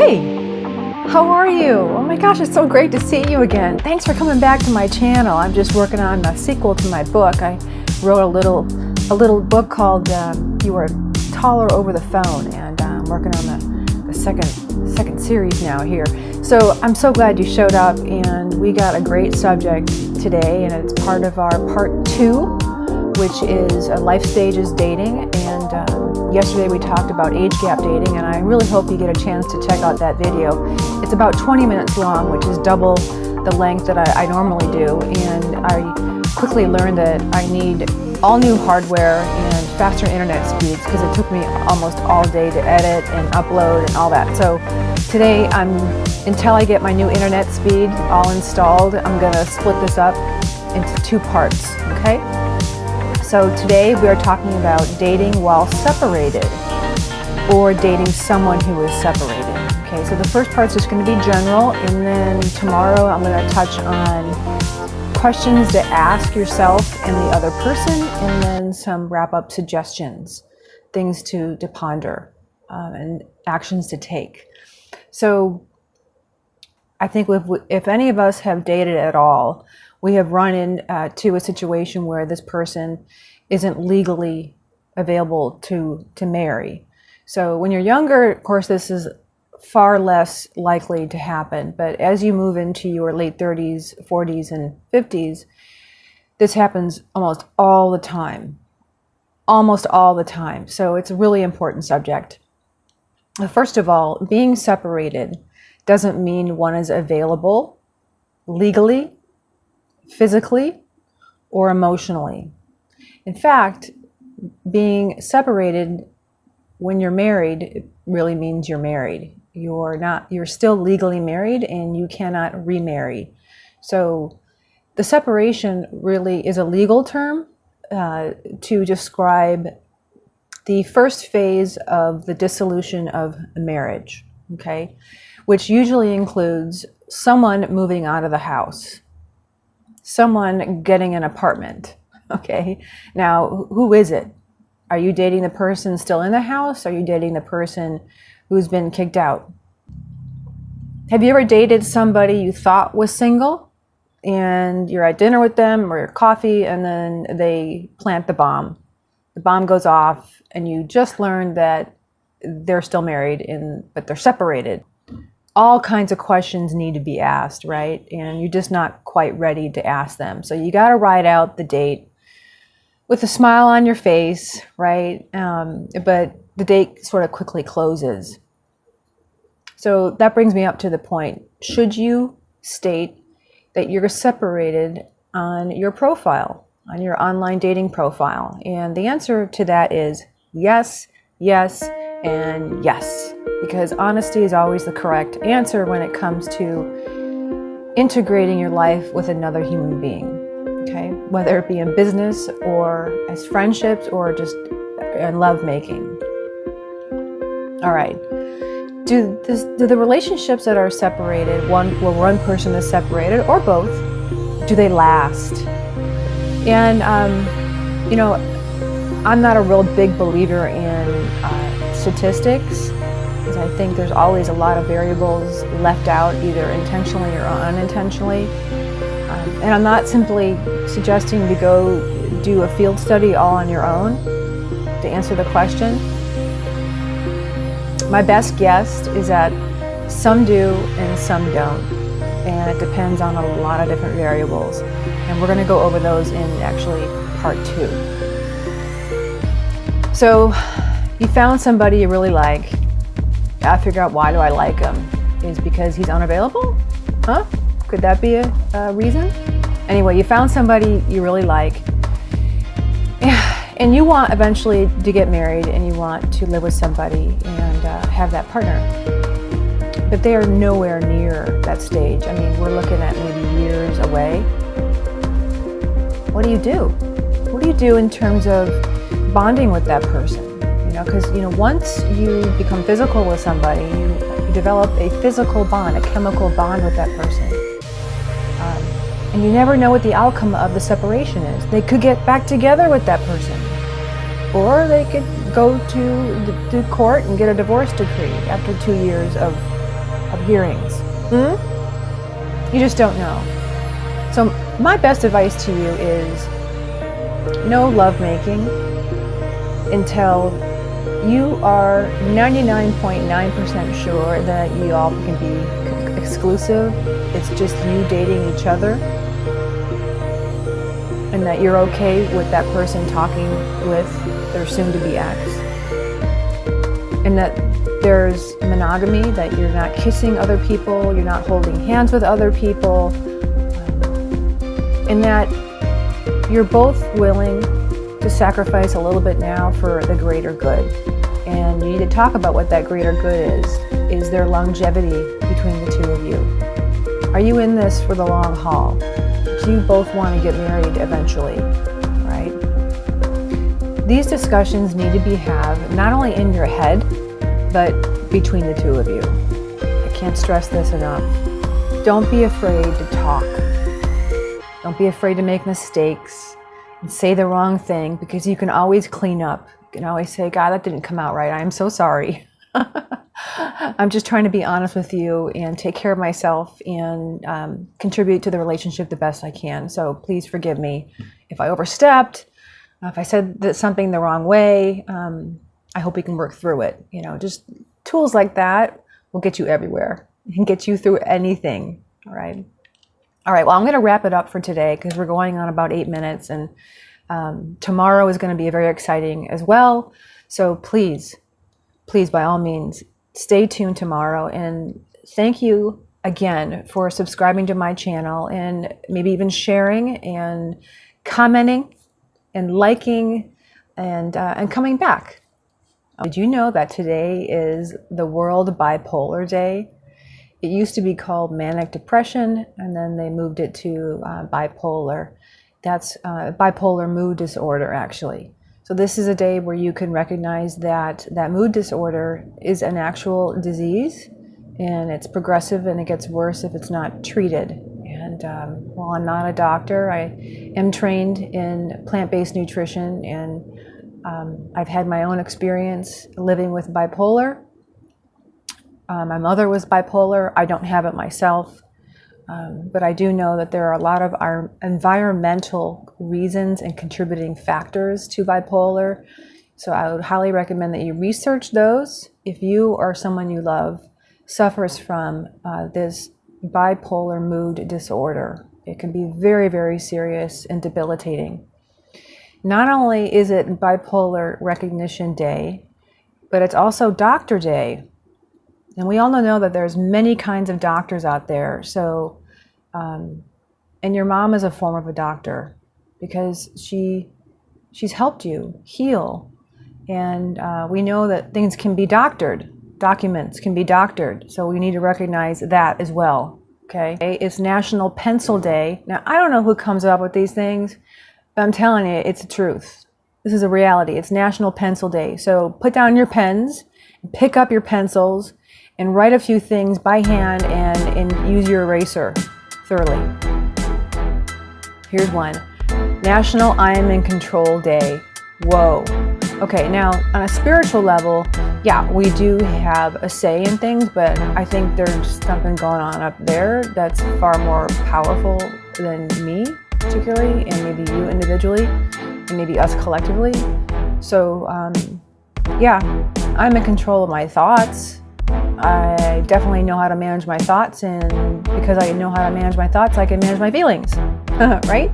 Hey, how are you? Oh my gosh, it's so great to see you again. Thanks for coming back to my channel. I'm just working on a sequel to my book. I wrote a little book called You Are Taller Over the Phone, and I'm working on the second series now here. So I'm so glad you showed up, and we got a great subject today, and it's part of our part 2, which is life stages dating. And yesterday we talked about age gap dating, and I really hope you get a chance to check out that video. It's about 20 minutes long, which is double the length that I normally do, and I quickly learned that I need all new hardware and faster internet speeds because it took me almost all day to edit and upload and all that. So today, until I get my new internet speed all installed, I'm gonna split this up into 2 parts, okay? So today we are talking about dating while separated, or dating someone who is separated. Okay, so the first part is just going to be general, and then tomorrow I'm going to touch on questions to ask yourself and the other person, and then some wrap-up suggestions, things to ponder, and actions to take. So I think if any of us have dated at all, we have run into a situation where this person isn't legally available to marry. So when you're younger, of course, this is far less likely to happen. But as you move into your late 30s, 40s, and 50s, this happens almost all the time. Almost all the time. So it's a really important subject. First of all, being separated doesn't mean one is available legally, physically, or emotionally. In fact, being separated when you're married really means you're married. You're still legally married, and you cannot remarry. So the separation really is a legal term to describe the first phase of the dissolution of a marriage, okay? Which usually includes someone moving out of the house, someone getting an apartment, okay? Now, who is it? Are you dating the person still in the house? Are you dating the person who's been kicked out? Have you ever dated somebody you thought was single, and you're at dinner with them or coffee, and then they plant the bomb? The bomb goes off, and you just learned that they're still married, but they're separated. All kinds of questions need to be asked, right? And you're just not quite ready to ask them. So you got to ride out the date with a smile on your face, right? But the date sort of quickly closes. So that brings me up to the point. Should you state that you're separated on your profile, on your online dating profile? And the answer to that is yes, yes, and yes. Because honesty is always the correct answer when it comes to integrating your life with another human being. Okay, whether it be in business or as friendships or just in lovemaking. All right. Do the relationships that are separated, one person is separated or both, do they last? And I'm not a real big believer in statistics, because I think there's always a lot of variables left out, either intentionally or unintentionally. And I'm not simply suggesting to go do a field study all on your own to answer the question. My best guess is that some do and some don't. And it depends on a lot of different variables. And we're going to go over those in actually part 2. So you found somebody you really like. I figure out, why do I like him? Is because he's unavailable? Huh? Could that be a reason? Anyway, you found somebody you really like, and you want eventually to get married, and you want to live with somebody and have that partner. But they are nowhere near that stage. I mean, we're looking at maybe years away. What do you do? What do you do in terms of bonding with that person? Because once you become physical with somebody, you develop a physical bond, a chemical bond with that person. And you never know what the outcome of the separation is. They could get back together with that person, or they could go to court and get a divorce decree after 2 years of of hearings. You just don't know. So my best advice to you is no lovemaking until you are 99.9% sure that you all can be exclusive. It's just you dating each other, and that you're okay with that person talking with their soon-to-be ex, and that there's monogamy, that you're not kissing other people, you're not holding hands with other people, and that you're both willing to sacrifice a little bit now for the greater good. And you need to talk about what that greater good is. Is there longevity between the two of you? Are you in this for the long haul? Do you both want to get married eventually, right? These discussions need to be had not only in your head, but between the two of you. I can't stress this enough. Don't be afraid to talk. Don't be afraid to make mistakes and say the wrong thing, because you can always clean up. You can always say, God, that didn't come out right. I'm so sorry. I'm just trying to be honest with you and take care of myself and contribute to the relationship the best I can. So please forgive me if I overstepped, if I said something the wrong way. I hope we can work through it. You know, just tools like that will get you everywhere and get you through anything. All right. All right. Well, I'm going to wrap it up for today because we're going on about 8 minutes, and tomorrow is going to be very exciting as well. So please, by all means, stay tuned tomorrow. And thank you again for subscribing to my channel, and maybe even sharing and commenting and liking and coming back. Did you know that today is the World Bipolar Day? It used to be called Manic Depression, and then they moved it to bipolar. That's bipolar mood disorder, actually. So this is a day where you can recognize that mood disorder is an actual disease, and it's progressive, and it gets worse if it's not treated. And while I'm not a doctor, I am trained in plant-based nutrition, and I've had my own experience living with bipolar. My mother was bipolar. I don't have it myself. But I do know that there are a lot of our environmental reasons and contributing factors to bipolar. So I would highly recommend that you research those if you or someone you love suffers from this bipolar mood disorder. It can be very, very serious and debilitating. Not only is it Bipolar Recognition Day, but it's also Doctor Day. And we all know that there's many kinds of doctors out there. So, and your mom is a form of a doctor because she's helped you heal. And we know that things can be doctored. Documents can be doctored. So we need to recognize that as well. Okay. It's National Pencil Day. Now, I don't know who comes up with these things, but I'm telling you, it's the truth. This is a reality. It's National Pencil Day. So put down your pens, pick up your pencils, and write a few things by hand and use your eraser thoroughly. Here's one. National I Am in Control Day. Whoa. Okay, now on a spiritual level, yeah, we do have a say in things, but I think there's something going on up there that's far more powerful than me, particularly, and maybe you individually, and maybe us collectively. So, yeah, I'm in control of my thoughts. I definitely know how to manage my thoughts, and because I know how to manage my thoughts, I can manage my feelings, right?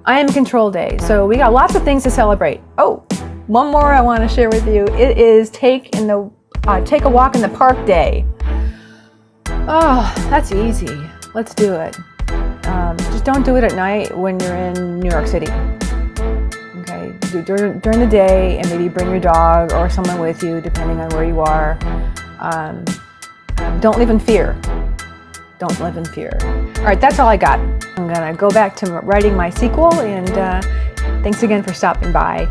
I Am Control Day. So we got lots of things to celebrate. Oh, one more I want to share with you. It is Take a Walk in the Park Day. Oh, that's easy. Let's do it. Just don't do it at night when you're in New York City. Okay, during the day, and maybe bring your dog or someone with you, depending on where you are. Don't live in fear. Don't live in fear. All right, that's all I got. I'm going to go back to writing my sequel, and thanks again for stopping by.